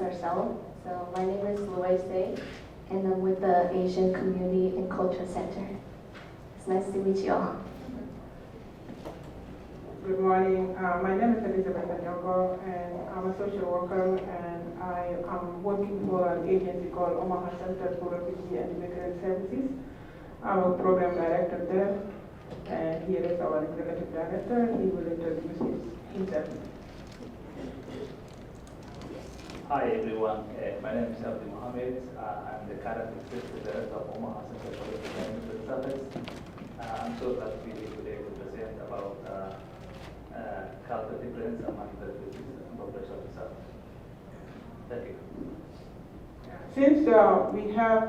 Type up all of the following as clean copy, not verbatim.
ourselves. So my name is Luay Say, and I'm with the Asian Community and Culture Center. It's nice to meet you all. Good morning. My name is Elizabeth Anyongo, and I'm a social worker, and I am working for an agency called Omaha Center for Refugee and Immigrant Services. I'm a program director there, and here is our executive director. He will introduce himself. Hi everyone, my name is Abdi Mohammed. I'm the current executive director of Omaha Center for Refugee and Immigrant Services. I'm so glad to be here today to present about cultural difference among the refugees and population of the South. Thank you. Since we have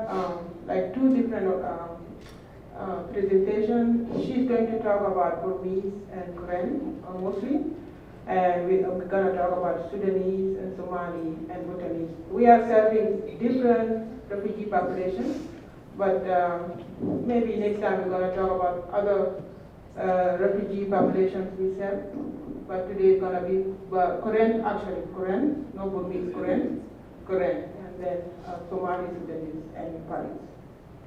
like two different presentations, she's going to talk about Burmese and Korean mostly, and we're going to talk about Sudanese and Somali and Bhutanese. We are serving different refugee populations, but maybe next time we're going to talk about other refugee populations we serve. But today is going to be Korean, actually Korean, no Burmese, Korean, and then Somali, Sudanese, and Nepalis,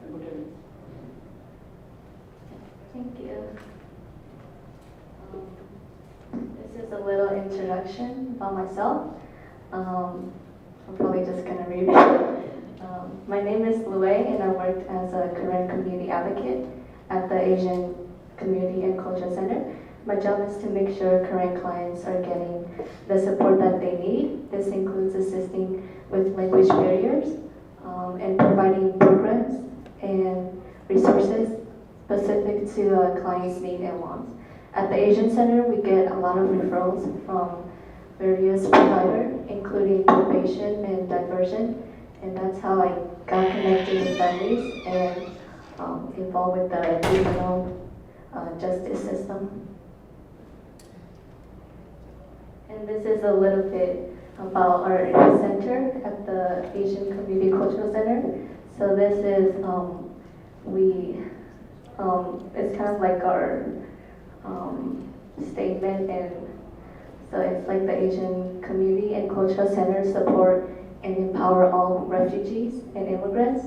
and Bhutanese. Thank you. This is a little introduction about myself. I'm probably just going to read it. My name is Luay, and I worked as a Korean community advocate at the Asian Community and Culture Center. My job is to make sure Korean clients are getting the support that they need. This includes assisting with language barriers and providing programs and resources specific to clients' needs and wants. At the Asian Center, we get a lot of referrals from various providers, including probation and diversion, and that's how I got connected with families and involved with the juvenile justice system. And this is a little bit about our center at the Asian Community Cultural Center. So this is, it's kind of like our statement, and so it's like the Asian Community and Cultural Center support and empower all refugees and immigrants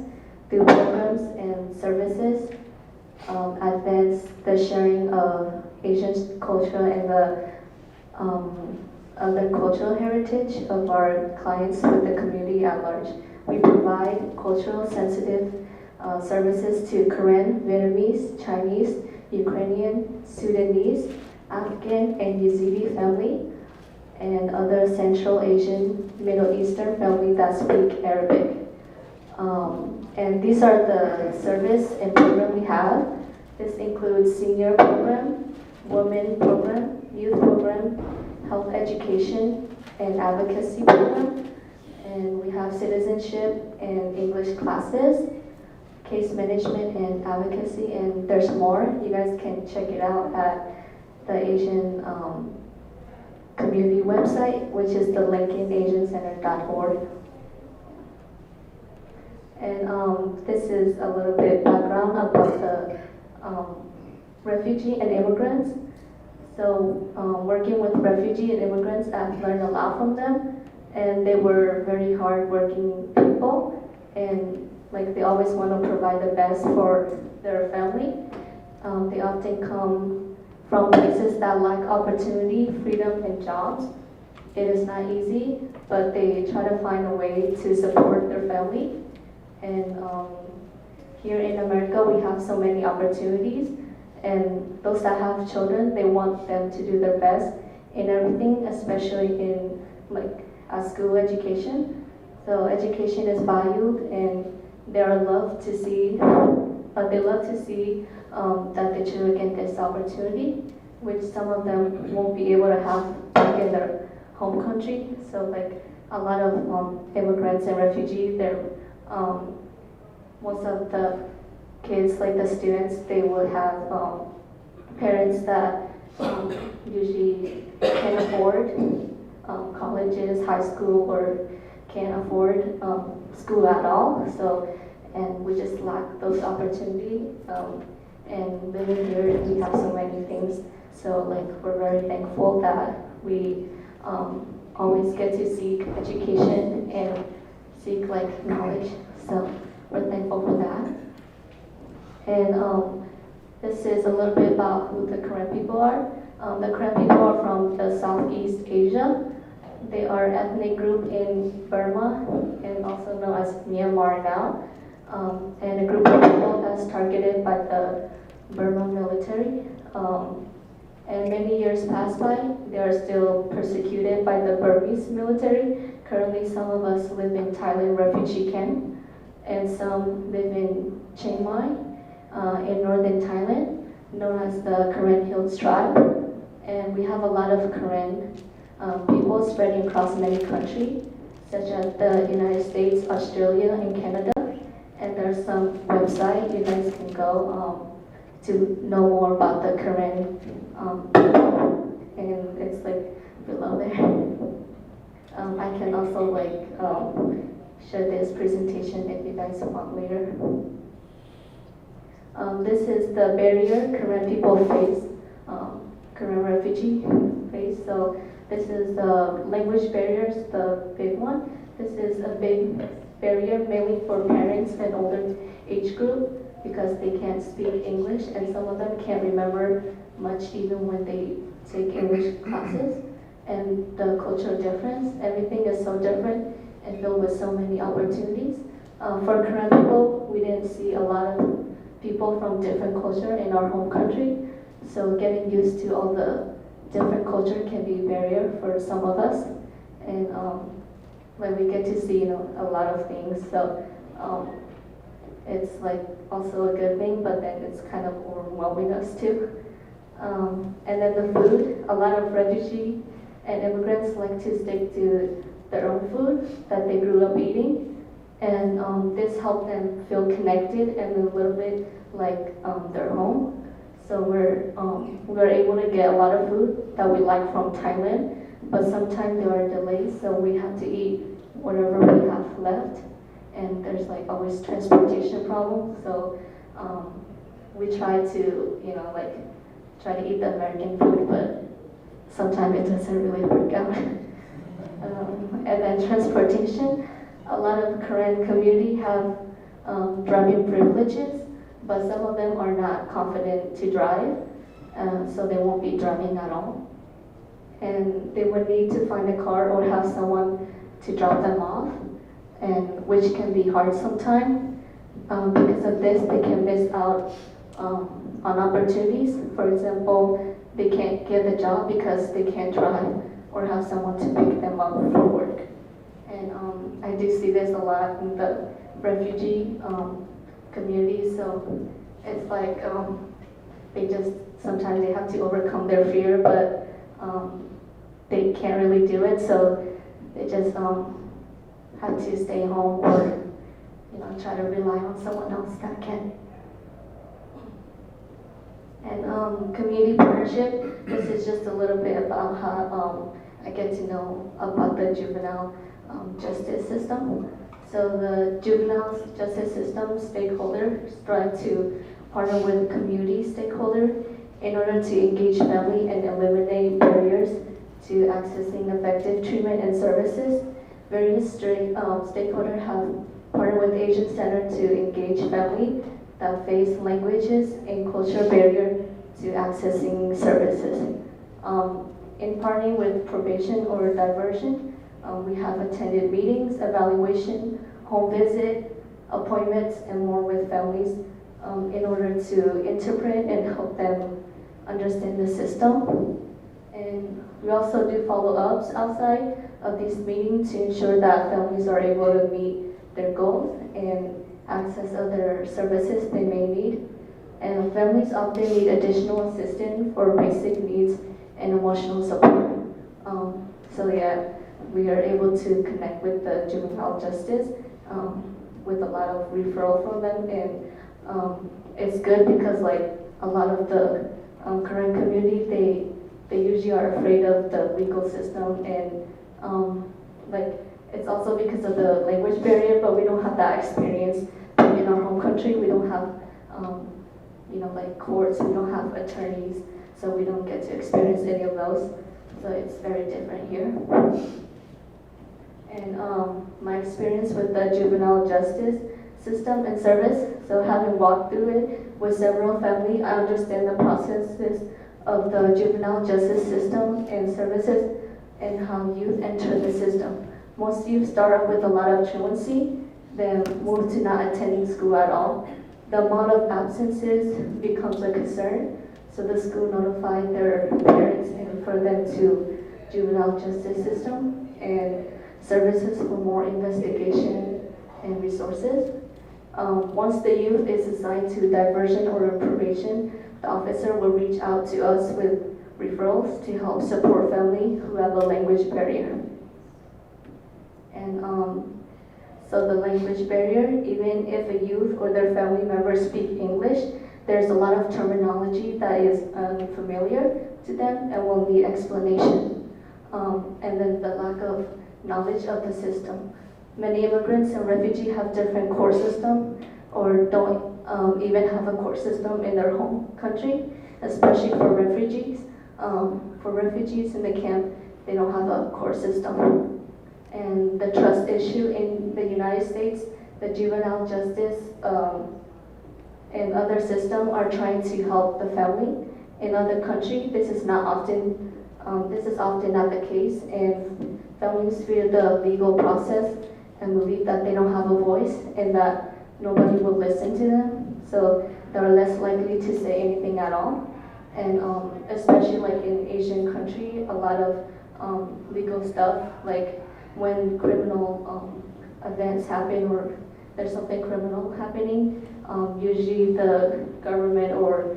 through programs and services, advance the sharing of Asian culture and the other cultural heritage of our clients with the community at large. We provide cultural sensitive services to Korean, Vietnamese, Chinese, Ukrainian, Sudanese, Afghan, and Yazidi family, and other Central Asian, Middle Eastern family that speak Arabic. And these are the service and program we have. This includes senior program, women program, youth program, health education and advocacy program, and we have citizenship and English classes, case management and advocacy, and there's more. You guys can check it out at the Asian community website, which is the lincolnasiancenter.org. And this is a little bit background about the refugee and immigrants. So working with refugee and immigrants, I've learned a lot from them, and they were very hard-working people, and like they always want to provide the best for their family. They often come from places that lack opportunity, freedom, and jobs. It is not easy, but they try to find a way to support their family. And here in America, we have so many opportunities. And those that have children, they want them to do their best in everything, especially in like school education. So education is valued, and they love to see that the children get this opportunity, which some of them won't be able to have back in their home country. So like a lot of immigrants and refugees, they're most of the kids, like the students, they will have parents that usually can't afford colleges, high school, or can't afford school at all. So, and we just lack those opportunities. And living here, we have so many things. So, like, we're very thankful that we always get to seek education and like knowledge. So we're thankful for that. And this is a little bit about who the Karen people are. The Karen people are from the Southeast Asia. They are an ethnic group in Burma and also known as Myanmar now. And a group of people that's targeted by the Burma military. And many years passed by, they are still persecuted by the Burmese military. Currently, some of us live in Thailand refugee camp, and some live in Chiang Mai in northern Thailand, known as the Karen Hills tribe. And we have a lot of Karen people spreading across many countries, such as the United States, Australia, and Canada. And there's some website you guys can go to know more about the Karen and it's like below there. I can also like share this presentation if you guys want later. This is the barrier Karen people face, Karen refugee face. So this is the language barriers, the big one. This is a big barrier mainly for parents and older age group because they can't speak English and some of them can't remember much even when they take English classes. And the cultural difference, everything is so different and filled with so many opportunities. For Karen people, we didn't see a lot of people from different culture in our home country. So getting used to all the different culture can be a barrier for some of us. And when we get to see, a lot of things. So it's like also a good thing, but then it's kind of overwhelming us too. And then the food, a lot of refugees and immigrants like to stick to their own food that they grew up eating. And this helped them feel connected and a little bit like their home. So we're able to get a lot of food that we like from Thailand, but sometimes there are delays, so we have to eat whatever we have left. And there's like always transportation problems, so we try to, try to eat the American food, but sometimes it doesn't really work out. And then transportation, a lot of Karen community have driving privileges, but some of them are not confident to drive, so they won't be driving at all. And they would need to find a car or have someone to drop them off, and which can be hard sometimes. Because of this, they can miss out on opportunities. For example, they can't get the job because they can't drive or have someone to pick them up for work. And I do see this a lot in the refugee community. So it's like they just sometimes they have to overcome their fear, but they can't really do it. So they just have to stay home or try to rely on someone else that can. And community partnership, this is just a little bit about how I get to know about the juvenile justice system. So the juvenile justice system stakeholders strive to partner with community stakeholders in order to engage family and eliminate barriers to accessing effective treatment and services. Various stakeholders have partnered with Asian Center to engage family that face languages and cultural barrier to accessing services. In partnering with probation or diversion, we have attended meetings, evaluation, home visit, appointments, and more with families in order to interpret and help them understand the system. And we also do follow-ups outside of these meetings to ensure that families are able to meet their goals and access other services they may need. And families often need additional assistance for basic needs and emotional support. So yeah, we are able to connect with the juvenile justice with a lot of referral from them, and it's good because like a lot of the current community, they usually are afraid of the legal system, and like it's also because of the language barrier, but we don't have that experience in our home country. We don't have like courts, we don't have attorneys, so we don't get to experience any of those. So it's very different here. and my experience with the juvenile justice system and service. So having walked through it with several families, I understand the processes of the juvenile justice system and services and how youth enter the system. Most youth start off with a lot of truancy, then move to not attending school at all. The amount of absences becomes a concern, so the school notified their parents and for them to juvenile justice system and services for more investigation and resources. Once the youth is assigned to diversion or probation, the officer will reach out to us with referrals to help support family who have a language barrier. And so the language barrier, even if a youth or their family members speak English, there's a lot of terminology that is unfamiliar to them and will need explanation. And then the lack of knowledge of the system. Many immigrants and refugees have different court system or don't even have a court system in their home country, especially for refugees. For refugees in the camp, they don't have a court system. And the trust issue in the United States, the juvenile justice and other systems are trying to help the family. In other countries, this is often not the case, and families fear the legal process and believe that they don't have a voice and that nobody will listen to them, so they're less likely to say anything at all. And especially like in Asian country, a lot of legal stuff, like when criminal events happen or there's something criminal happening, usually the government or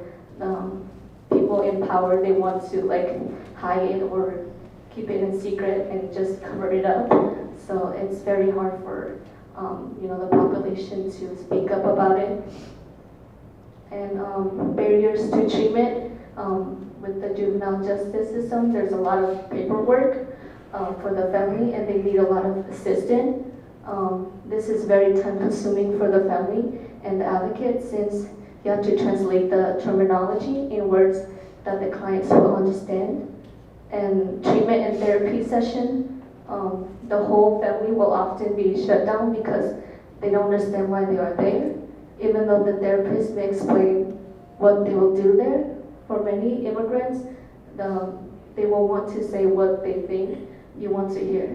people in power, they want to like hide it or keep it in secret and just cover it up. So it's very hard for the population to speak up about it. And barriers to treatment with the juvenile justice system, there's a lot of paperwork for the family and they need a lot of assistance. This is very time consuming for the family and the advocate since you have to translate the terminology in words that the clients will understand. And treatment and therapy session, the whole family will often be shut down because they don't understand why they are there, even though the therapist may explain what they will do there. For many immigrants, they will want to say what they think you want to hear.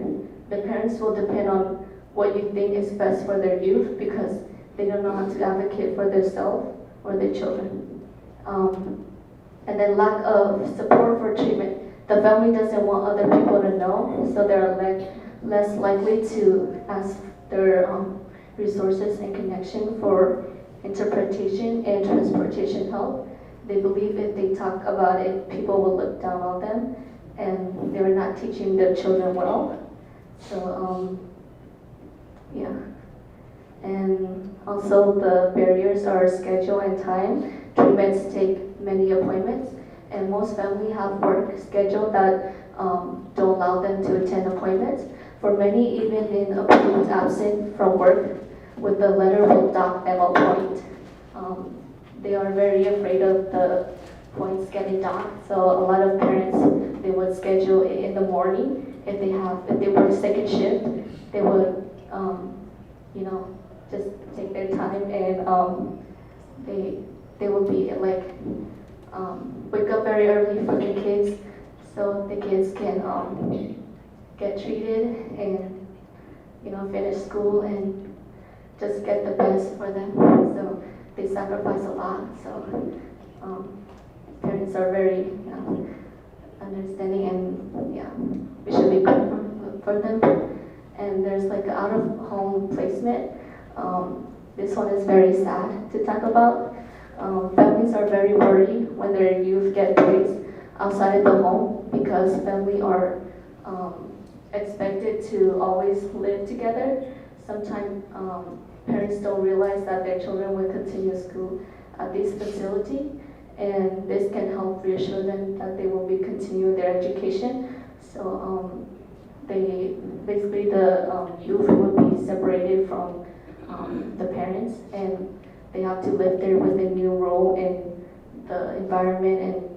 The parents will depend on what you think is best for their youth because they don't know how to advocate for themselves or their children. And then lack of support for treatment. The family doesn't want other people to know, so they're less likely to ask their resources and connection for interpretation and transportation help. They believe if they talk about it, people will look down on them, and they're not teaching their children well. So, yeah. And also the barriers are schedule and time. Treatments take many appointments, and most families have work schedule that don't allow them to attend appointments. For many, even in approved absent from work, with the letter will dock them a point. They are very afraid of the points getting docked, so a lot of parents, they would schedule it in the morning. If they work second shift, they would just take their time and they would be like wake up very early for the kids so the kids can get treated and finish school and just get the best for them. So they sacrifice a lot. So parents are very understanding, and we should be good for them. And there's like out-of-home placement. This one is very sad to talk about. Families are very worried when their youth get placed outside of the home because families are expected to always live together. Sometimes parents don't realize that their children will continue school at this facility, and this can help reassure them that they will be continuing their education. So the youth will be separated from the parents, and they have to live there with a new role in the environment, and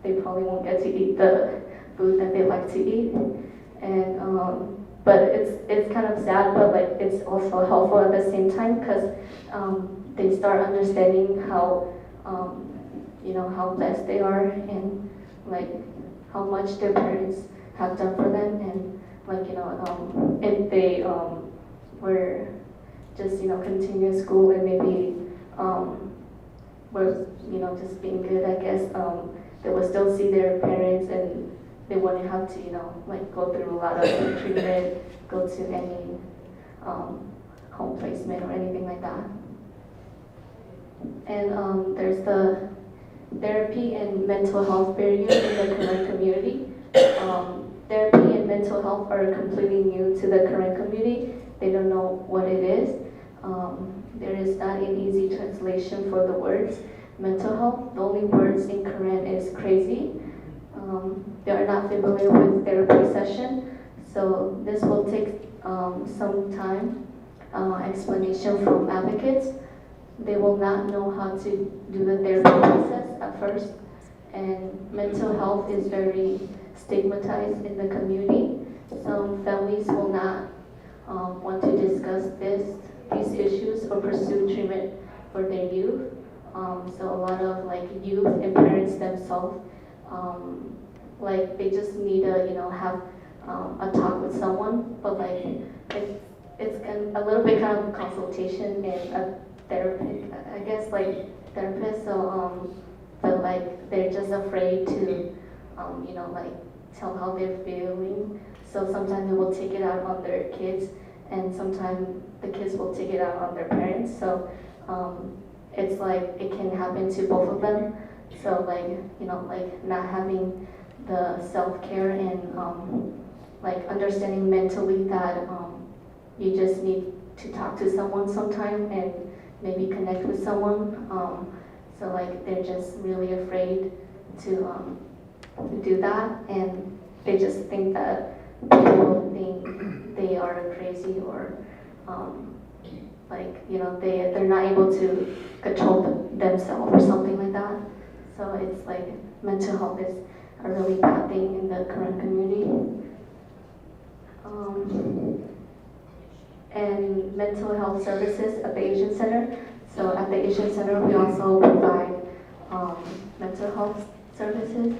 they probably won't get to eat the food that they like to eat. And but it's kind of sad, but like it's also helpful at the same time because they start understanding how how blessed they are and like how much their parents have done for them and like if they were just continue school and maybe were just being good, I guess they will still see their parents and they wouldn't have to like go through a lot of treatment, go to any home placement or anything like that. And there's the therapy and mental health barrier in the Karen community. Therapy and mental health are completely new to the Karen community. They don't know what it is. There is not an easy translation for the words mental health. The only words in Karen is crazy. They are not familiar with therapy session, so this will take some time, explanation from advocates. They will not know how to do the therapy process at first, and mental health is very stigmatized in the community. Some families will not want to discuss these issues or pursue treatment for their youth. So a lot of like youth and parents themselves, like they just need to have a talk with someone, but like it's a little bit kind of consultation and a therapist, I guess like therapist. So but like they're just afraid to like tell how they're feeling. So sometimes they will take it out on their kids, and sometimes the kids will take it out on their parents. So it's like it can happen to both of them. So like like not having the self-care and like understanding mentally that you just need to talk to someone sometime and maybe connect with someone. So like they're just really afraid to do that, and they just think that people think they are crazy or like they're not able to control themselves or something like that. So it's like mental health is a really bad thing in the current community. And mental health services at the Asian Center. So at the Asian Center, we also provide mental health services.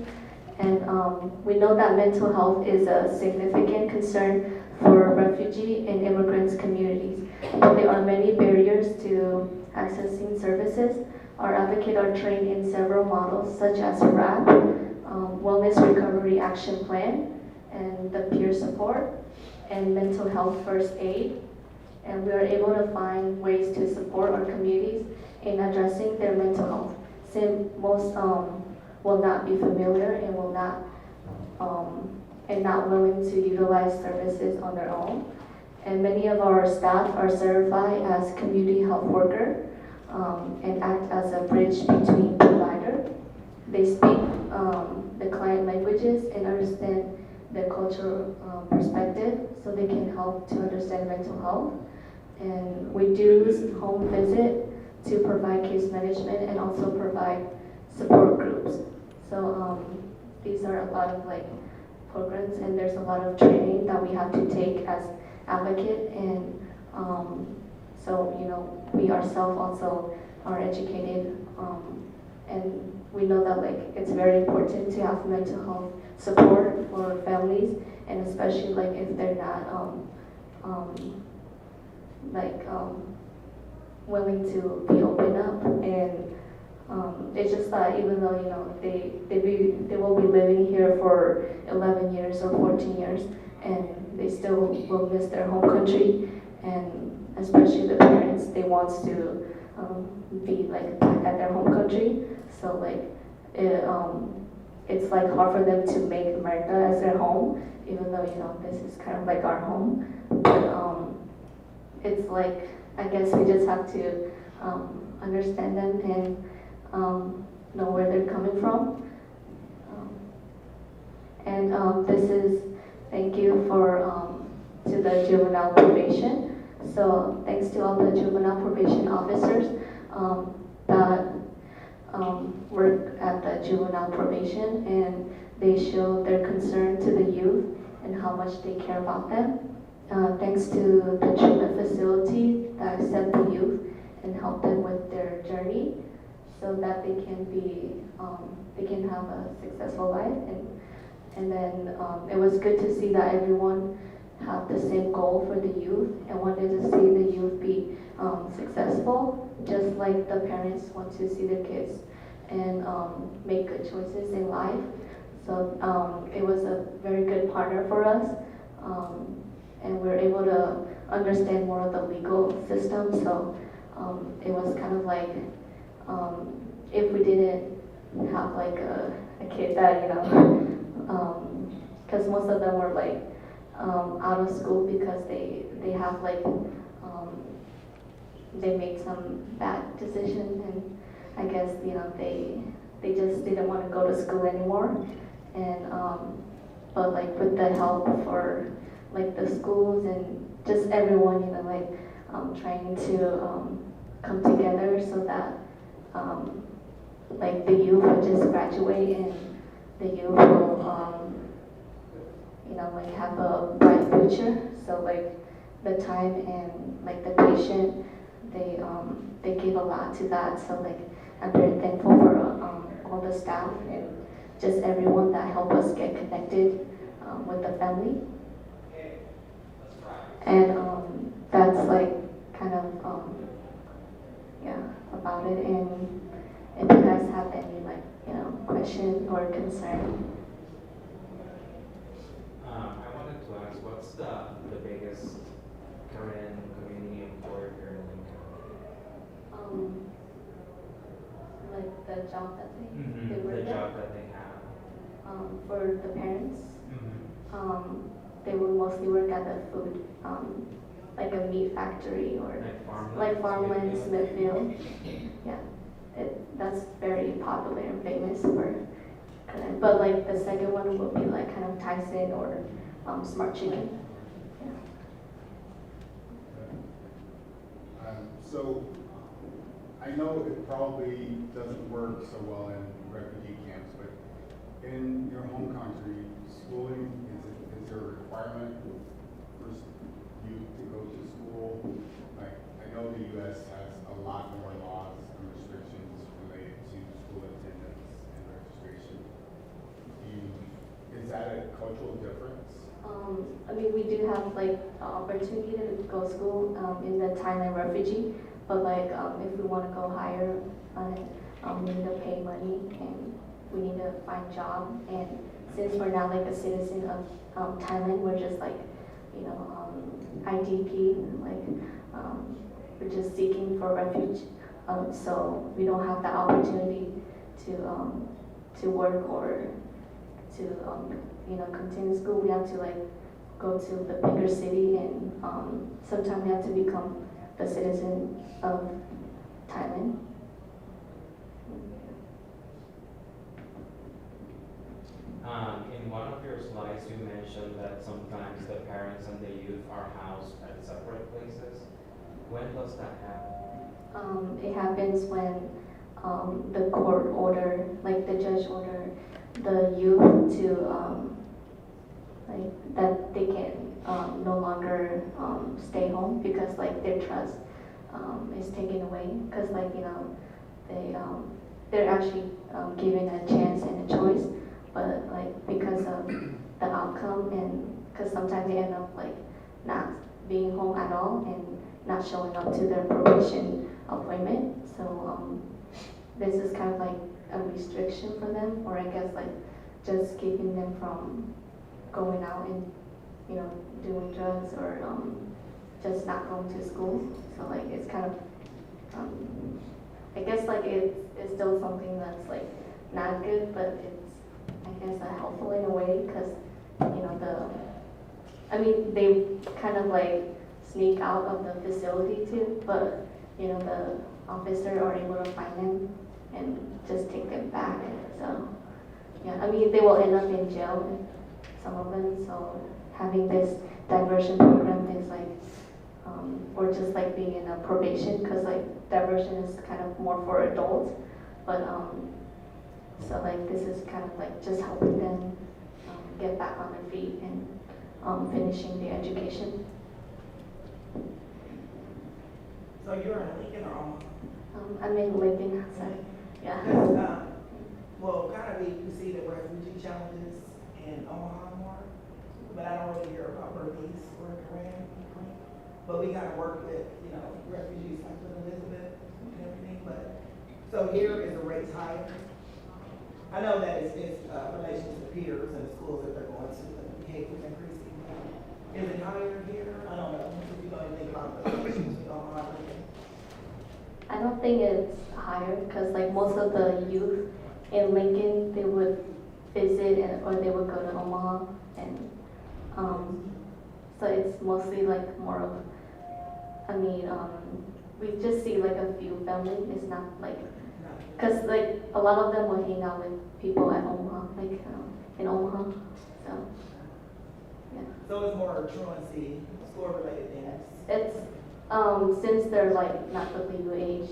And we know that mental health is a significant concern for refugee and immigrants communities. But there are many barriers to accessing services. Our advocates are trained in several models such as RAP, Wellness Recovery Action Plan, and the peer support, and mental health first aid. And we are able to find ways to support our communities in addressing their mental health. Since most will not be familiar and will not and not willing to utilize services on their own. And many of our staff are certified as community health worker and act as a bridge between provider. They speak the client languages and understand the cultural perspective, so they can help to understand mental health. And we do home visit to provide case management and also provide support groups. So these are a lot of like programs, and there's a lot of training that we have to take as advocate. And so we ourselves also are educated, and we know that like it's very important to have mental health support for families, and especially like if they're not willing to be open up. And it's just that even though they will be living here for 11 years or 14 years, and they still will miss their home country, and especially the parents, they want to be like back at their home country. So like it's like hard for them to make America as their home, even though this is kind of like our home. But it's like I guess we just have to understand them and know where they're coming from. And this is thank you for to the juvenile probation. So thanks to all the juvenile probation officers that work at the juvenile probation, and they show their concern to the youth and how much they care about them. thanks to the treatment facility that accept the youth and help them with their journey so that they can have a successful life. And then it was good to see that everyone have the same goal for the youth and wanted to see the youth be successful, just like the parents want to see their kids and make good choices in life. So it was a very good partner for us, and we were able to understand more of the legal system. So it was kind of like if we didn't have like a kid that because most of them were like out of school because they have like they made some bad decisions, and I guess they just didn't want to go to school anymore. And but like with the help for like the schools and just everyone, trying to come together so that like the youth will just graduate and the youth will like have a bright future. So like the time and like the patient, they give a lot to that. So like I'm very thankful for all the staff and just everyone that helped us get connected with the family. And that's like kind of about it. And if you guys have any question or concern. I wanted to ask, what's the biggest Korean community employer here in Lincoln? Like the job that they work The at. job that they have. For the parents, they will mostly work at the food, like a meat factory or Like farmland, Smithfield. Smithfield. Yeah, that's very popular and famous for. But like the second one will be like kind of Tyson or Smart Chicken. Yeah. So I know it probably doesn't work so well in refugee camps, but in your home country, schooling, is there a requirement for you to go to school? Like, I know the U.S. has a lot more laws and restrictions related to school attendance and registration. Is that a cultural difference? I mean, we do have like the opportunity to go to school in the Thailand refugee, but like if we want to go higher on it, we need to pay money and we need to find job. And since we're not like a citizen of Thailand, we're just like IDP, like we're just seeking for refuge. So we don't have the opportunity to work or to continue school. We have to like go to the bigger city, and sometimes we have to become the citizen of Thailand. In one of your slides, you mentioned that sometimes the parents and the youth are housed at separate places. When does that happen? It happens when the court order, like the judge order the youth to like that they can no longer stay home because like their trust is taken away, because they're actually given a chance and a choice, but like because of the outcome, and because sometimes they end up like not being home at all and not showing up to their probation appointment. So this is kind of like a restriction for them, or I guess like just keeping them from going out and doing drugs or just not going to school. So like it's kind of I guess like it's still something that's like not good, but it's I guess helpful in a way, because they kind of like sneak out of the facility too, but the officer are able to find them and just take them back. So yeah, they will end up in jail, some of them. So having this diversion program is like, or just like being in a probation, because like diversion is kind of more for adults, but so like this is kind of like just helping them get back on their feet and finishing their education. So you're in Lincoln or Omaha? I'm in Lincoln, sorry. Yeah. Because, well, kind of we see the refugee challenges in Omaha more, but I don't really hear about Bernice or Corinne. But we gotta work with, you know, refugees like with Elizabeth and everything, but, so here is the rates higher. I know that it's relation to the peers and the schools that they're going to, the behavior's increasing. Is it higher here? I don't know, if you know anything about the issues with Omaha. I don't think it's higher because like most of the youth in Lincoln, they would visit or they would go to Omaha, and so it's mostly like more of, I mean, we just see like a few families. It's not like, because like a lot of them will hang out with people at Omaha, like in Omaha, so yeah. So it's more truancy, school-related things. It's since they're like not the legal age,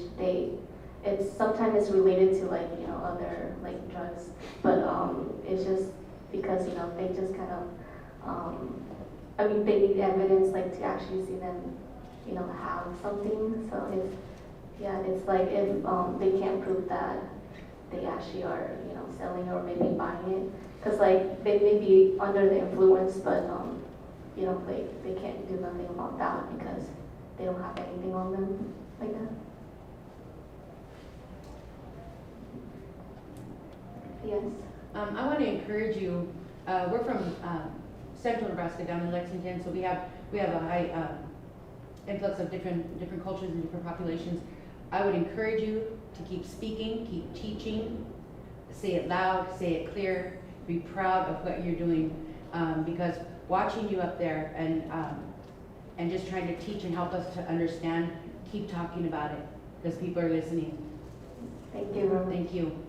it's sometimes it's related to like, you know, other like drugs, but it's just because, you know, they just kind of I mean, they need evidence like to actually see them, you know, have something. So it's like if they can't prove that they actually are, you know, selling or maybe buying it, because like they may be under the influence, but you know, like they can't do nothing about that because they don't have anything on them like that. Yes. I want to encourage you. We're from central Nebraska down in Lexington, so we have a high influx of different cultures and different populations. I would encourage you to keep speaking, keep teaching, say it loud, say it clear, be proud of what you're doing, because watching you up there and just trying to teach and help us to understand, keep talking about it, because people are listening. Thank you. Thank you.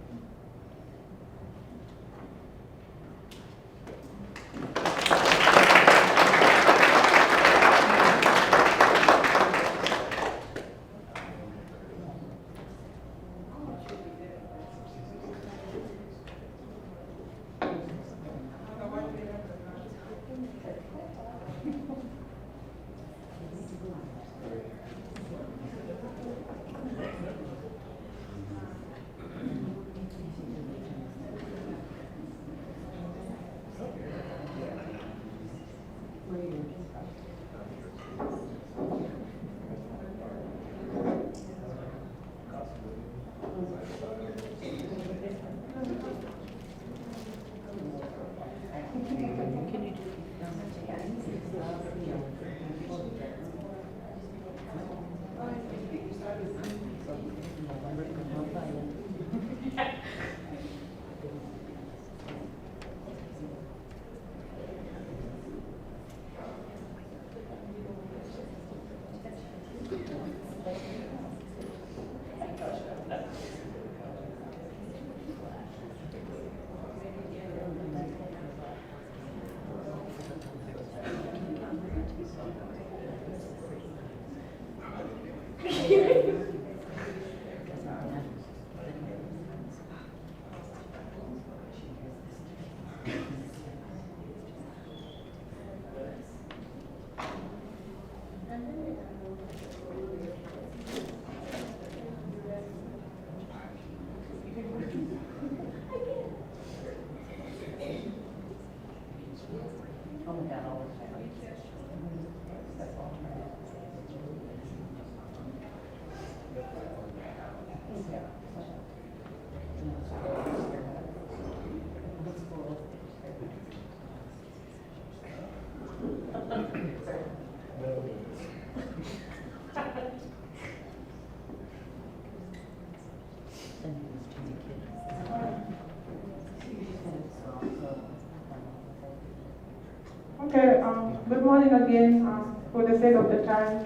Okay, good morning again. For the sake of the time,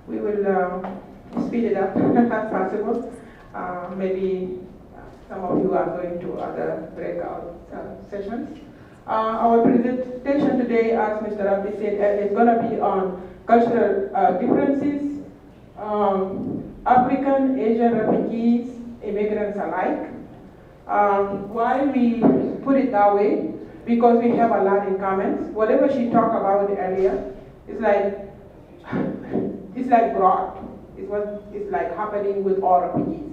we will speed it up as possible. Maybe some of you are going to other breakout sessions. Our presentation today, as Mr. Abdi said, is going to be on cultural differences, African, Asian refugees, immigrants alike. Why we put it that way? Because we have a lot in common. Whatever she talked about earlier, it's like it's like broad. It's what is like happening with all refugees.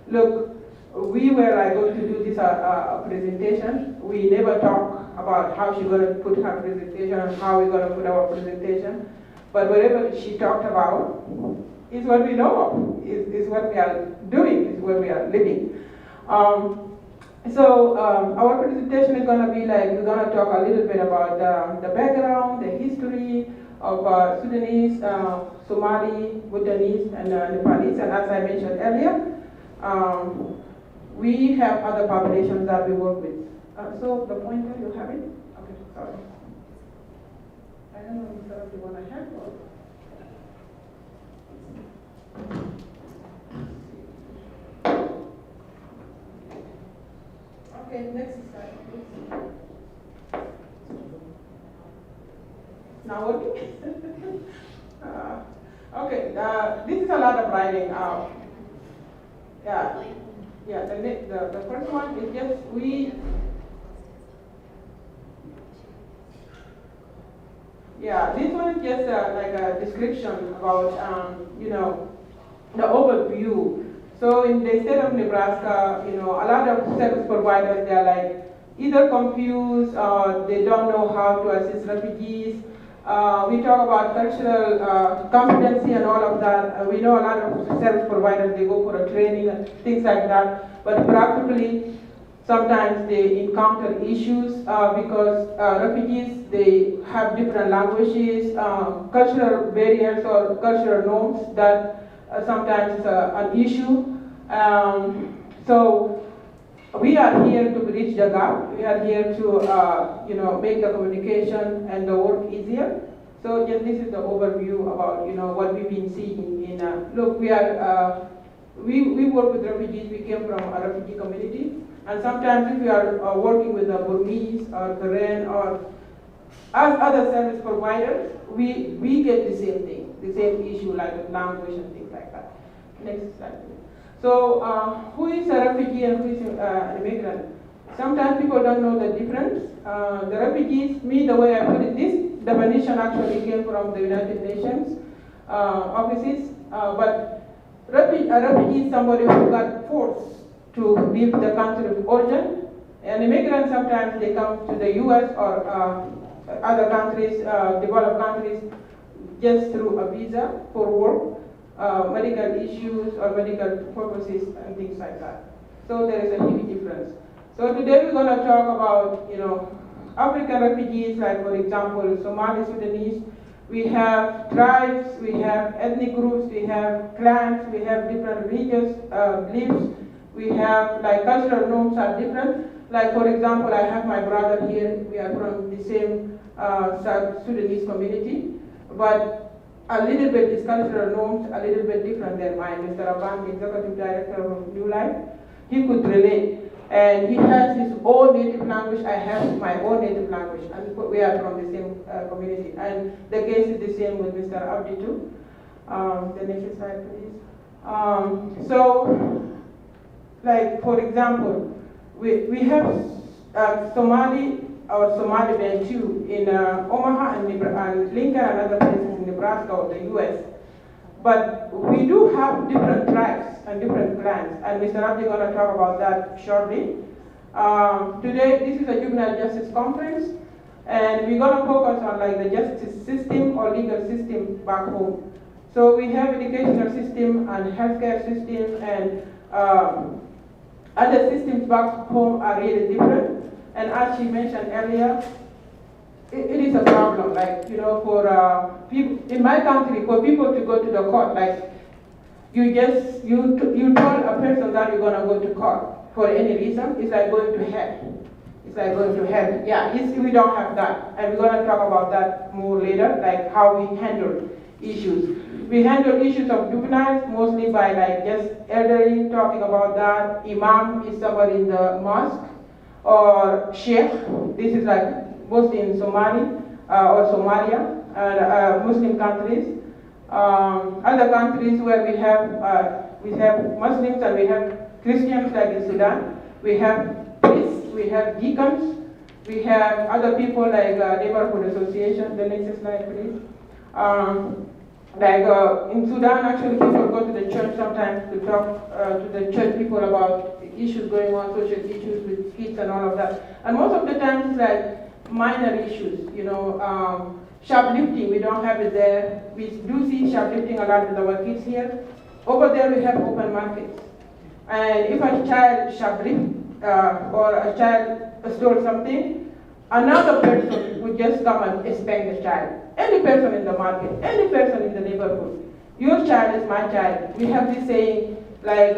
Look, we were like going to do this presentation. We never talk about how she's going to put her presentation and how we're going to put our presentation. But whatever she talked about is what we know of, is what we are doing, is what we are living. So our presentation is going to be like, we're going to talk a little bit about the background, the history of Sudanese, Somali, Bhutanese, and Nepalese. And as I mentioned earlier, we have other populations that we work with. So the pointer, you have it? Okay, sorry. I don't know if you want to help or... Okay, next slide, please. Now working? Okay, this is a lot of writing. The first one is just this one is just like a description about, the overview. So in the state of Nebraska, a lot of service providers, they're like either confused or they don't know how to assist refugees. We talk about cultural competency and all of that. We know a lot of service providers, they go for a training and things like that. But practically, sometimes they encounter issues because refugees, they have different languages, cultural barriers or cultural norms that sometimes is an issue. So we are here to bridge the gap. We are here to make the communication and the work easier. So just this is the overview about what we've been seeing in. Look, we are we work with refugees. We came from a refugee community, and sometimes if we are working with the Burmese or Karen or as other service providers, we get the same thing, the same issue like with language and things like that. Next slide, please. So who is a refugee and who is an immigrant? Sometimes people don't know the difference. The refugees, the way I put it, this definition actually came from the United Nations offices, but a refugee is somebody who got forced to leave the country of origin. And immigrants, sometimes they come to the US or other countries, developed countries, just through a visa for work, medical issues or medical purposes and things like that. So there is a huge difference. So today we're going to talk about, African refugees, like for example, Somali Sudanese. We have tribes, we have ethnic groups, we have clans, we have different religious beliefs. We have like cultural norms are different. Like for example, I have my brother here. We are from the same South Sudanese community, but a little bit his cultural norms a little bit different than mine. Mr. Aban, the executive director of New Life, he could relate. And he has his own native language, I have my own native language, and we are from the same community. And the case is the same with Mr. Abdi too. The next slide, please. So, like for example, we have Somali Bantu in Omaha and Lincoln and other places in Nebraska or the US. But we do have different tribes and different clans, and Mr. Abdi is going to talk about that shortly. Today, this is a juvenile justice conference, and we're going to focus on like the justice system or legal system back home. So we have educational system and healthcare system, and other systems back home are really different. And as she mentioned earlier, it is a problem, like, for people, in my country, for people to go to the court, like, you tell a person that you're gonna go to court for any reason, it's like going to hell. It's like going to hell. Yeah, we don't have that. And we're gonna talk about that more later, like how we handle issues. We handle issues of juveniles mostly by like just elderly talking about that. Imam is somebody in the mosque, or sheikh. This is like mostly in Somali or Somalia, Muslim countries. Other countries where we have Muslims and we have Christians, like in Sudan. We have priests, we have deacons, we have other people like neighborhood association. The next slide, please. Like in Sudan, actually, people go to the church sometimes to talk to the church people about issues going on, social issues with kids and all of that. And most of the times, it's like minor issues, shoplifting, we don't have it there. We do see shoplifting a lot with our kids here. Over there, we have open markets. And if a child shoplift or a child stole something, another person would just come and spank the child. Any person in the market, any person in the neighborhood. Your child is my child. We have this saying, like,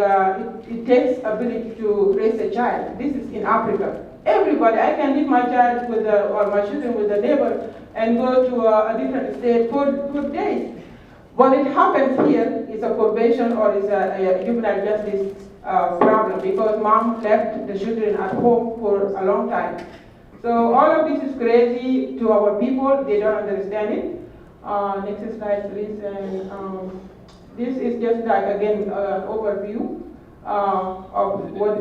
it takes ability to raise a child. This is in Africa. Everybody, I can leave my child with or my children with a neighbor and go to a different state for days. What it happens here is a probation or is a juvenile justice problem because mom left the children at home for a long time. So all of this is crazy to our people. They don't understand it. Next slide, please. And this is just like, again, overview of what,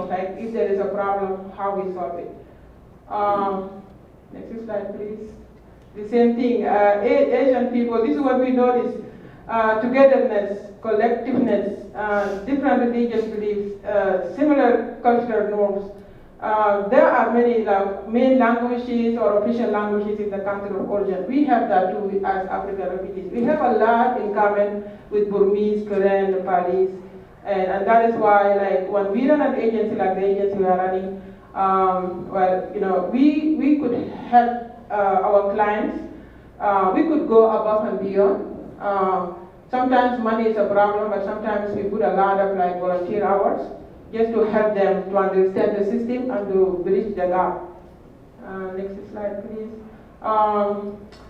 like if there is a problem, how we solve it. Next slide, please. The same thing, Asian people, this is what we notice. Togetherness, collectiveness, different religious beliefs, similar cultural norms. There are many main languages or official languages in the country of origin. We have that too as African refugees. We have a lot in common with Burmese, Korean, Nepalese, and that is why, like, when we run an agency like the agency we are running, we could help our clients. We could go above and beyond. Sometimes money is a problem, but sometimes we put a lot of volunteer hours just to help them to understand the system and to bridge the gap. Next slide, please.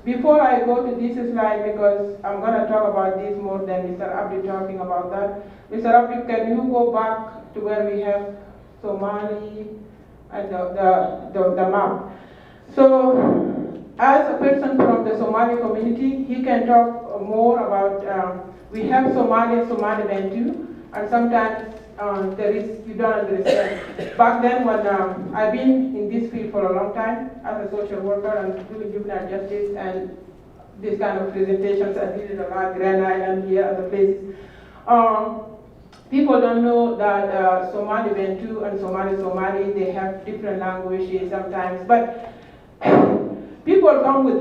Before I go to this slide, because I'm going to talk about this more than Mr. Abdi talking about that. Mr. Abdi, can you go back to where we have Somali and the map? So, as a person from the Somali community, he can talk more about, we have Somali and Somali Bantu, and sometimes you don't understand. Back then when I've been in this field for a long time as a social worker and doing juvenile justice and this kind of presentations, I did it a lot, Grand Island here, other places. People don't know that Somali Bantu and Somali, they have different languages sometimes, but people come with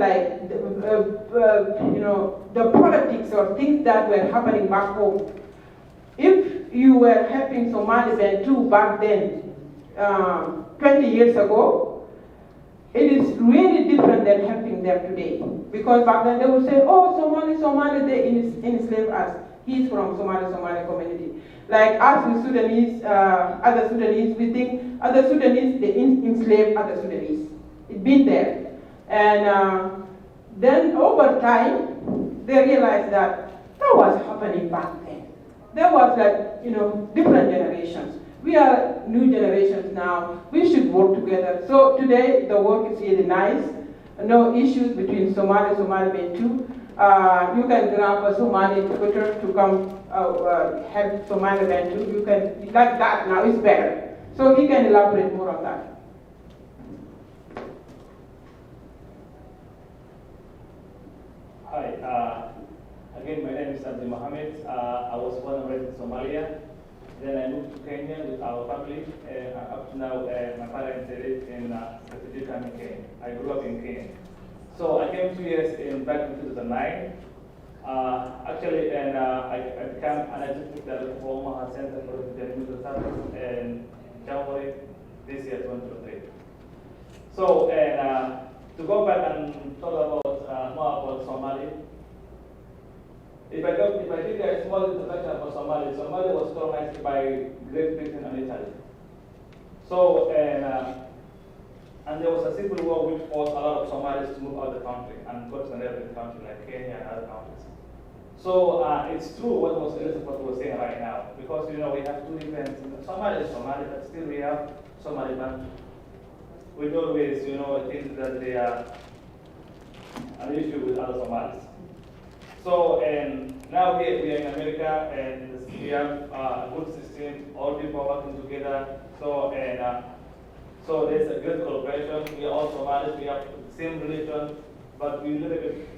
the politics or things that were happening back home. If you were helping Somali Bantu back then, 20 years ago, it is really different than helping them today. Because back then they would say, oh, Somali, they enslave us. He's from Somali community. Like us with Sudanese, other Sudanese, we think other Sudanese, they enslave other Sudanese. It's been there. And then over time, they realized that was happening back then. There was different generations. We are new generations now. We should work together. So today, the work is really nice. No issues between Somali Bantu. You can grab a Somali tutor to come help Somali Bantu. You can, like that now, it's better. So he can elaborate more on that. Hi, again, my name is Abdi Mohammed. I was born and raised in Somalia. Then I moved to Kenya with our family. Up to now, my parents live in refugee camp in Kenya. I grew up in Kenya. So I came 2 years back in 2009. Actually, and I became an executive director for Omaha Center for Refugee and Immigrant Services in January this year, 2023. So, to go back and talk about more about Somali. If I give you a small introduction about Somali, Somali was colonized by Great Britain and Italy. So, and there was a civil war which forced a lot of Somalis to move out of the country and go to neighboring countries like Kenya and other countries. So it's true what was Elizabeth was saying right now, because we have two different, Somali is Somali, but still we have Somali Bantu. We always, think that they are an issue with other Somalis. So, and now we are in America, and we have a good system, all people working together. So, so there's a great cooperation. We are all Somalis, we have the same religion, but we live a bit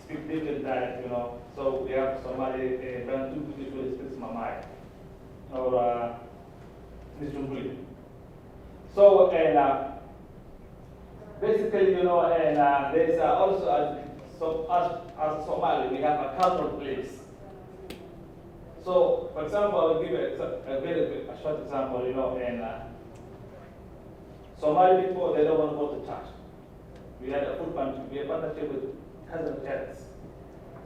speak different dialects, So we have Somali, Bantu, which usually speaks Mamai, or Nishumbri. So, and basically, and there's also, as Somali, we have a cultural place. So, for example, I'll give a short example, and Somali people, they don't want to go to church. We had a food pantry, we had a partnership with Catholic churches.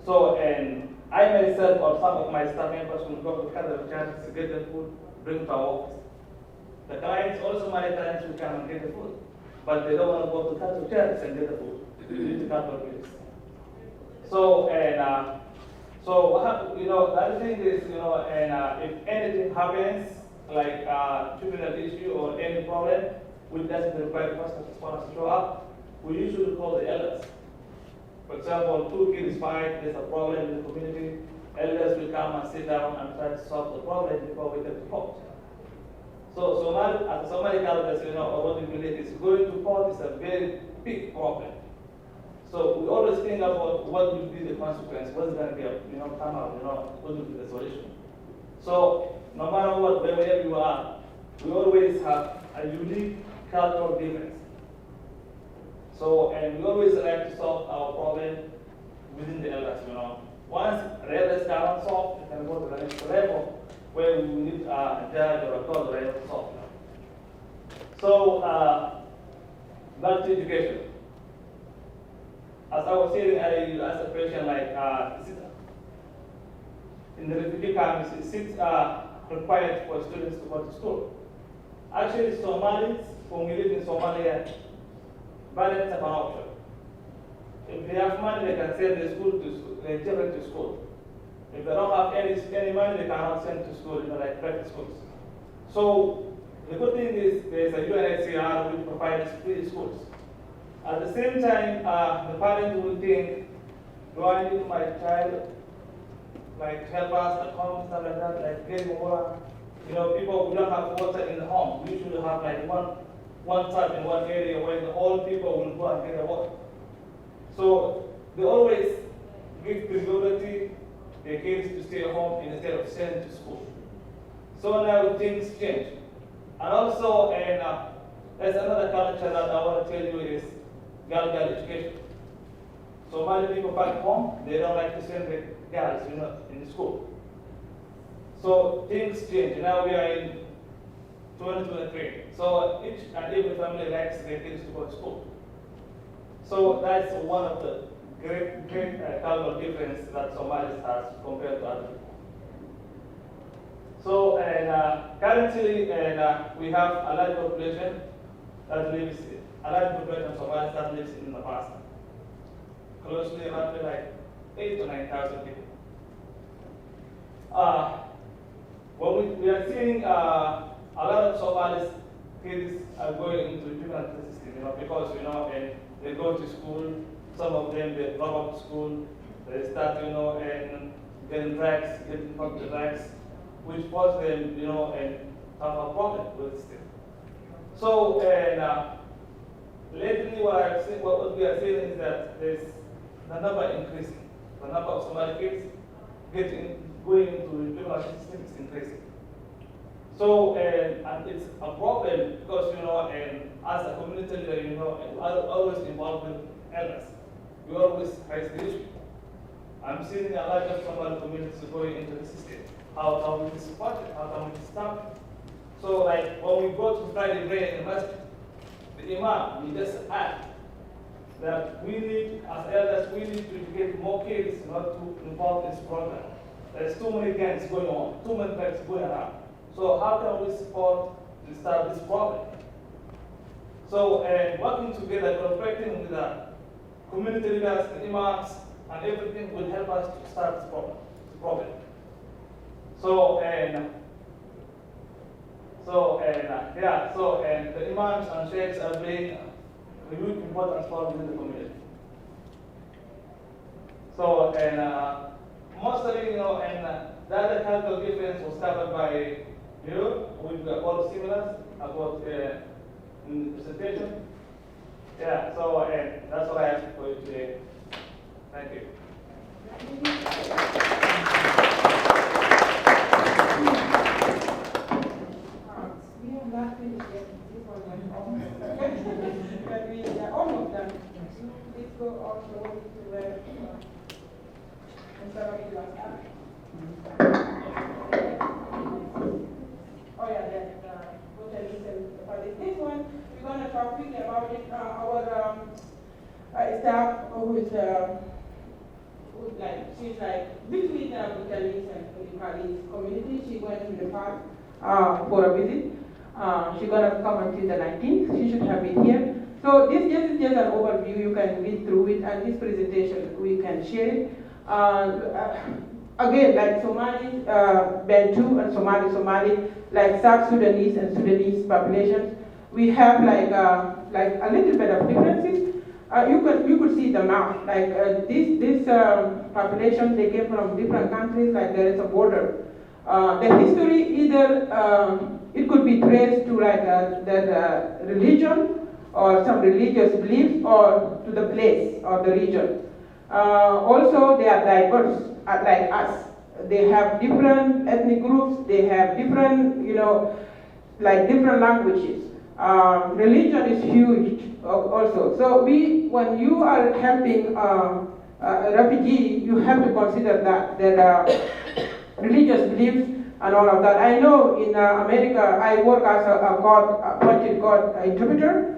So, and I myself or some of my staff members will go to Catholic churches to get the food, bring to our office. The clients, also my clients, will come and get the food. But they don't want to go to Catholic churches and get the food. They need to Catholic place. So, and the other thing is, and if anything happens, like juvenile issue or any problem, which doesn't require the pastor to show up, we usually call the elders. For example, two kids fight, there's a problem in the community, elders will come and sit down and try to solve the problem before we get to court. So Somali, as a Somali culture, or what we believe is going to court is a very big problem. So we always think about what will be the consequence, what's going to be, come out, what will be the solution. So no matter what, wherever you are, we always have a unique cultural difference. So, and we always like to solve our problem within the elders, Once the elders cannot solve, we can go to the next level where we need a judge or a court to solve. So, back to education. As I was saying earlier, you asked a question like, in the refugee camps, is it required for students to go to school? Actually, Somalis, when we live in Somalia, parents have an option. If they have money, they can send their children to school. If they don't have any money, they cannot send to school, like private schools. So the good thing is there's a UNHCR which provides free schools. At the same time, the parent will think, do I need my child, like help us at home, stuff like that, like getting water. People who don't have water in the home, we usually have like one tap in one area where the whole people will go and get the water. So they always give priority their kids to stay at home instead of sending to school. So now things change. And also, there's another culture that I want to tell you is girl education. So many people back home, they don't like to send their girls, in school. So things change. Now we are in 2023. So each and every family likes their kids to go to school. So that's one of the great cultural difference that Somalis has compared to other people. So, and currently, we have a large population that lives, a large population of Somalis that lives in the past. Closely, roughly like 8,000 to 9,000 people. Well, we are seeing a lot of Somalis kids are going into juvenile system, because, and they go to school, some of them, they drop out of school, they start, and getting drugs, getting involved with drugs, which force them, and have a problem with the system. So, and lately what we are seeing is that there's the number increasing. The number of Somali kids going into juvenile system is increasing. So, and it's a problem because, and as a community leader, we are always involved with elders. We always raise the issue. I'm seeing a lot of Somali communities going into the system. How can we support it? How can we stop it? So, like when we go to Friday prayer in the masjid, the imam, we just add that we need, as elders, we need to educate more kids not to involve in this program. There's too many gangs going on, too many things going around. So how can we support to start this problem? So, and working together, cooperating with the community leaders, the imams, and everything will help us to start this problem. So, and the imams and sheikhs are playing a huge important role within the community. So, and mostly, and the other cultural difference was covered by you. We've got all similar about in the presentation. Yeah, so that's what I have for you today. Thank you. also to wear instead of elastic. Oh yeah, that Bhutanese and Nepalese. This one, we're going to talk quickly about it. Our staff who is she's like between the Bhutanese and Nepalese community. She went to Nepal for a visit. She's going to come until the 19th. She should have been here. So this is just an overview. You can read through it, and this presentation, we can share it. Again, like Somali, Bantu, and Somali, like South Sudanese and Sudanese populations, we have like a little bit of differences. You could see the map. Like this population, they came from different countries. Like there is a border. The history either it could be traced to like the religion or some religious beliefs, or to the place or the region. Also, they are diverse, like us. They have different ethnic groups. They have different, like different languages. Religion is huge also. So when you are helping a refugee, you have to consider that religious beliefs and all of that. I know in America, I work as a appointed God interpreter.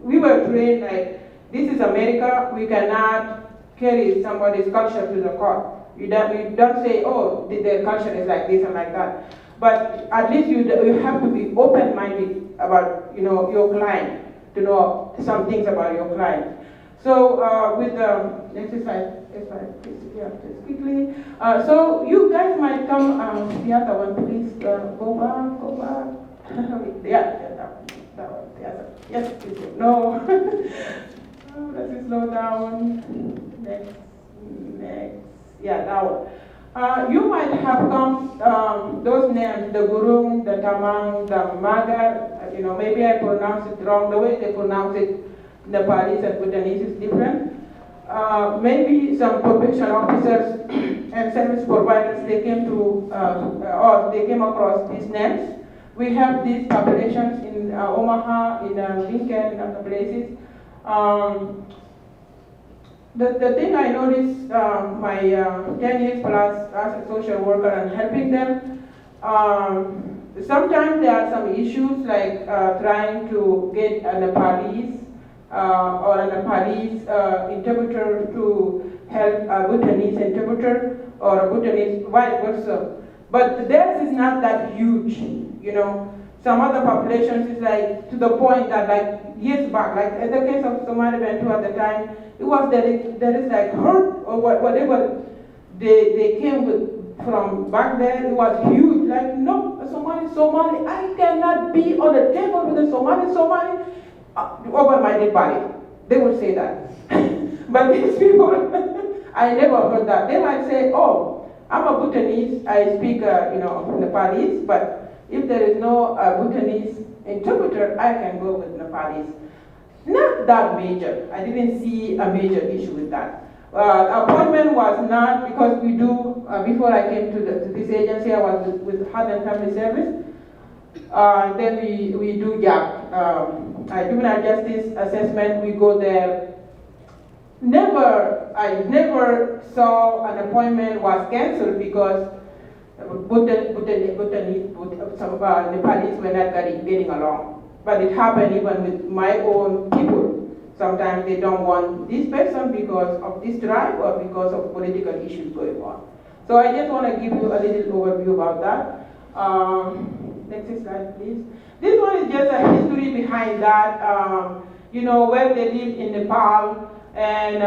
We were trained like, this is America, we cannot carry somebody's culture to the court. You don't say, oh, their culture is like this and like that. But at least you have to be open-minded about your client, to know some things about your client. So with the next slide, please, yeah, just quickly. So you guys might come, the other one, please, go back. Yeah, that one, the other. Yes, please. No. Let's slow down. Next. Yeah, that one. You might have come, those names, the Gurung, the Tamang, the Magar, maybe I pronounce it wrong. The way they pronounce it, Nepalese and Bhutanese is different. Maybe some probation officers and service providers, they came through, or they came across these names. We have these populations in Omaha, in Lincoln, and other places. The thing I noticed, my 10 years plus as a social worker and helping them, sometimes there are some issues like trying to get a Nepalese or a Nepalese interpreter to help a Bhutanese interpreter, or a Bhutanese vice versa. But theirs is not that huge, Some other populations is like to the point that like years back, like in the case of Somali Bantu at the time, it was that there is like hurt or whatever they came with from back then. It was huge. Like, no, a Somali, I cannot be on the table with a Somali over my dead body. They would say that. But these people, I never heard that. They might say, oh, I'm a Bhutanese, I speak, Nepalese, but if there is no Bhutanese interpreter, I can go with Nepalese. Not that major. I didn't see a major issue with that. Appointment was not, because we do, before I came to this agency, I was with Health and Family Service. Then we do juvenile justice assessment. We go there. I never saw an appointment was canceled because some Nepalese were not getting along. But it happened even with my own people. Sometimes they don't want this person because of this tribe or because of political issues going on. So I just want to give you a little overview about that. Next slide, please. This one is just a history behind that, where they live in Nepal, and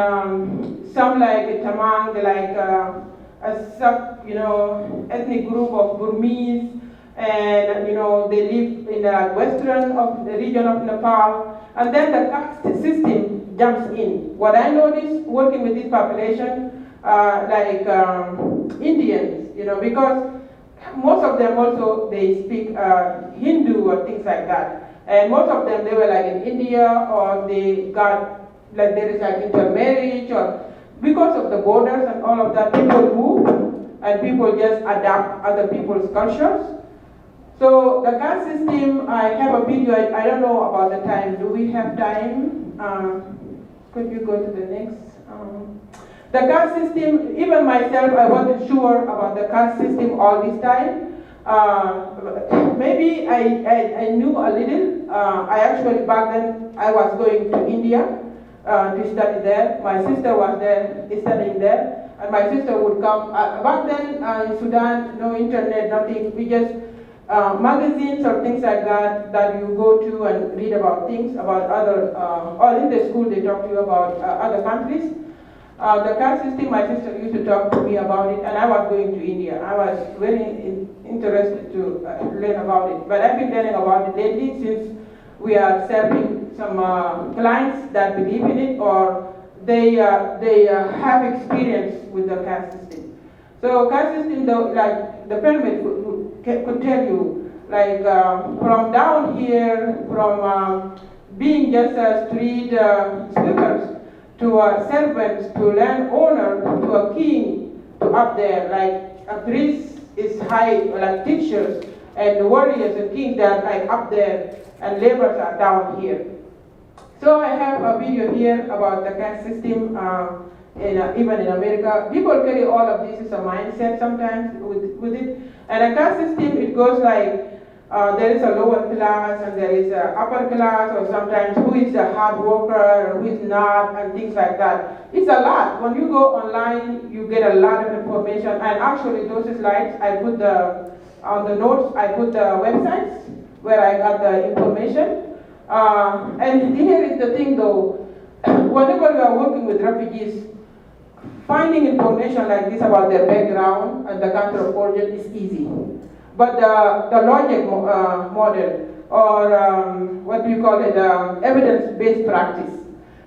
some like Tamang, like a sub, ethnic group of Burmese, and they live in the western of the region of Nepal, and then the caste system jumps in. What I noticed working with this population, like Indians, because most of them also they speak Hindu or things like that, and most of them they were like in India, or they got like there is like intermarriage, or because of the borders and all of that, people move and people just adapt other people's cultures. So the caste system, I have a video, I don't know about the time. Do we have time? Could you go to the next? The caste system, even myself, I wasn't sure about the caste system all this time. Maybe I knew a little. I actually, back then, I was going to India to study there. My sister was there, studying there. And my sister would come. Back then, in Sudan, no internet, nothing. We just magazines or things like that that you go to and read about things about other, or in the school they talk to you about other countries. The caste system, my sister used to talk to me about it, and I was going to India. I was very interested to learn about it. But I've been learning about it lately since we are serving some clients that believe in it, or they have experience with the caste system. So caste system, though, like the pyramid could tell you, like from down here, from being just a street sweepers, to servants, to landowner, to a king, to up there, like a priest is high, like teachers, and the warriors and kings that are like up there, and laborers are down here. So I have a video here about the caste system, even in America. People carry all of this as a mindset sometimes with it. And a caste system, it goes like, there is a lower class and there is an upper class, or sometimes who is a hard worker and who is not, and things like that. It's a lot. When you go online, you get a lot of information. And actually, those slides, I put on the notes, I put the websites where I got the information. And here is the thing though, whenever you are working with refugees, finding information like this about their background and the country of origin is easy. But the logic model, or what do you call it, evidence-based practice.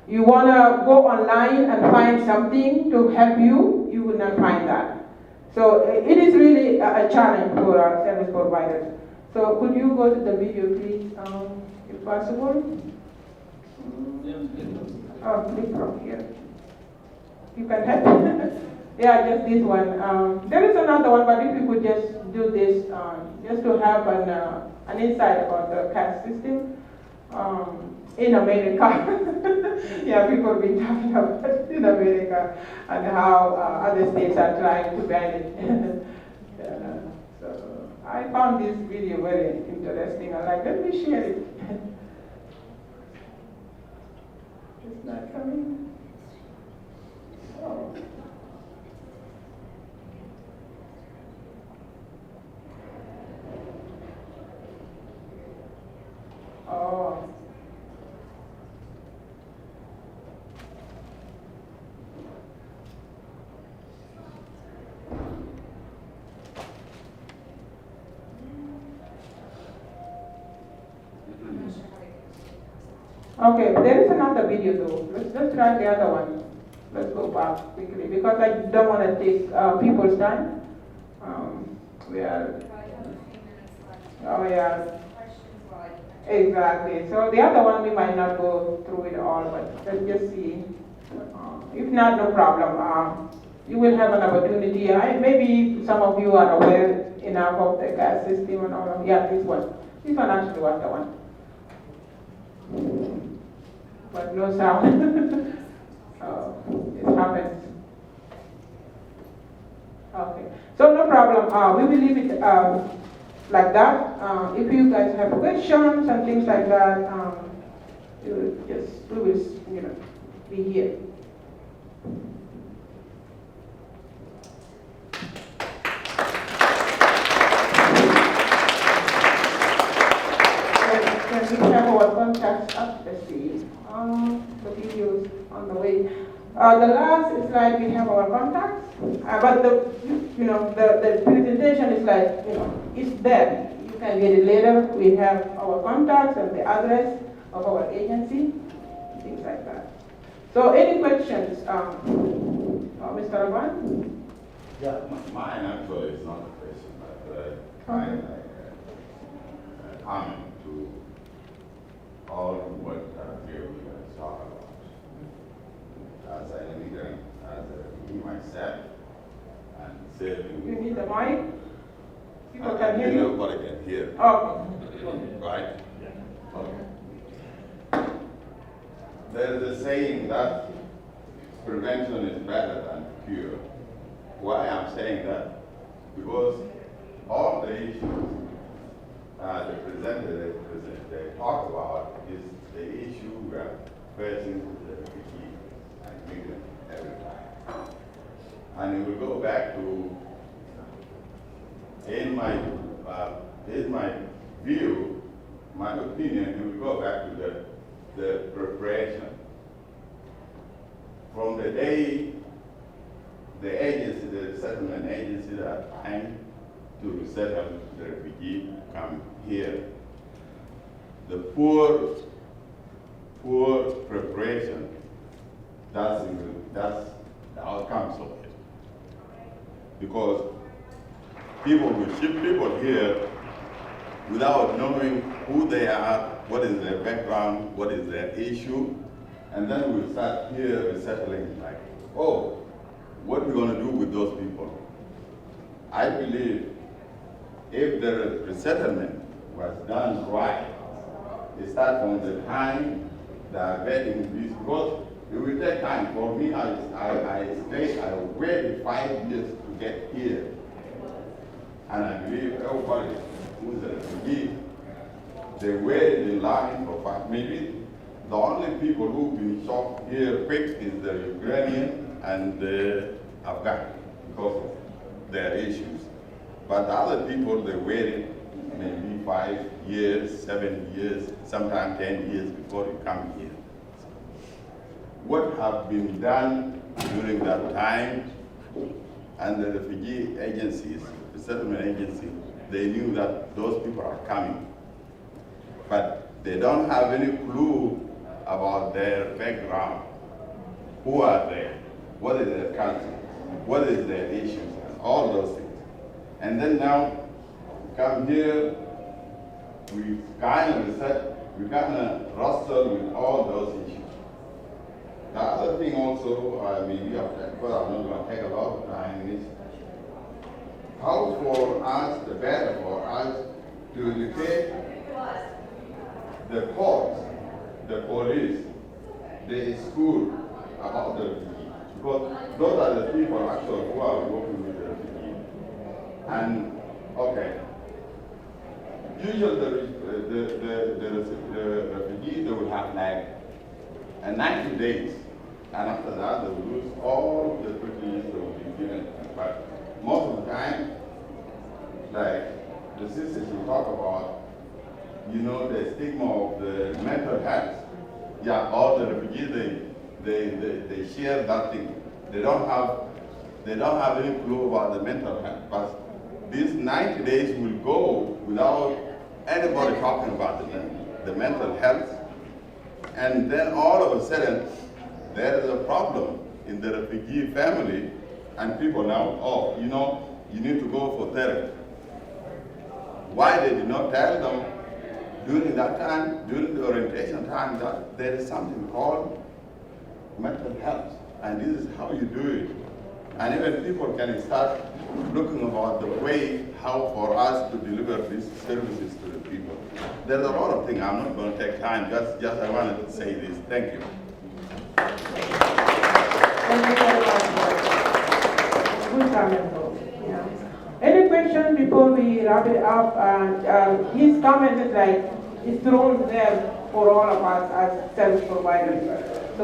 You want to go online and find something to help you, you will not find that. So it is really a challenge for our service providers. So could you go to the video, please, if possible? Oh, click from here. You can help. Yeah, just this one. There is another one, but if you could just do this, just to have an insight about the caste system in America. Yeah, people have been talking about it in America and how other states are trying to ban it. So I found this video very interesting. I'm like, let me share it. It's not coming. Oh. Oh. Okay, there is another video though. Let's try the other one. Let's go back quickly because I don't want to take people's time. We are. Oh yeah. Exactly. So the other one we might not go through it all, but let's just see. If not, no problem. You will have an opportunity. Maybe some of you are aware enough of the caste system and all of. Yeah, this one. This one actually was the one. But no sound. It happens. Okay. So no problem. We will leave it like that. If you guys have questions and things like that, we will be here. Can we have our contacts up? Let's see. The videos on the way. The last slide we have our contacts, but the presentation is like it's there. You can get it later. We have our contacts and the address of our agency, things like that. So any questions, Mr. Alban? Yeah, mine actually is not a question, but Okay. a comment to all what here we guys talk about. As an immigrant, as me myself, and serving. You need the mic? People can hear you? Everybody can hear. Okay. Right? Okay. there's a saying that prevention is better than cure. Why I'm saying that? Because all the issues the presenter they talk about is the issue we are facing with the refugee and migrant every time. And we will go back to, in my view, my opinion, we will go back to the preparation. From the day the agency, the settlement agency that came to settle the refugee come here, the poor preparation, that's the outcomes of it. Because people will ship people here without knowing who they are, what is their background, what is their issue, and then we start here resettling like, oh, what are we going to do with those people? I believe if the resettlement was done right, it starts from the time they are vetting these, because it will take time. For me, I waited 5 years to get here. And I believe everybody who's a refugee, they waited in line for 5 minutes. The only people who've been shot here quick is the Ukrainian and the Afghan because of their issues. But the other people, they waited maybe 5 years, 7 years, sometimes 10 years before they come here. What have been done during that time, and the refugee agencies, the settlement agency, they knew that those people are coming. But they don't have any clue about their background. Who are they? What is their culture? What is their issues? All those things. And then now, we come here, we kind of wrestle with all those issues. The other thing also, maybe after, because I'm not going to take a lot of time, is how for us, the better for us to educate the courts, the police, the school about the refugee. Because those are the people actually who are working with the refugee. And, okay, usually the refugee, they will have like 90 days. And after that, they will lose all the privileges they will be given. But most of the time, like the sisters you talk about, you know, the stigma of the mental health. Yeah, all the refugees, they share that thing. They don't have any clue about the mental health. But these 90 days will go without anybody talking about the mental health. And then all of a sudden, there is a problem in the refugee family, and people now, oh, you know, you need to go for therapy. Why they did not tell them during that time, during the orientation time, that there is something called mental health, and this is how you do it. And even people can start looking about the way how for us to deliver these services to the people. There's a lot of things. I'm not going to take time. Just I wanted to say this. Thank you. Thank you very much. Good comment, though. Yeah. Any question before we wrap it up? His comment is like, it's thrown there for all of us as service providers.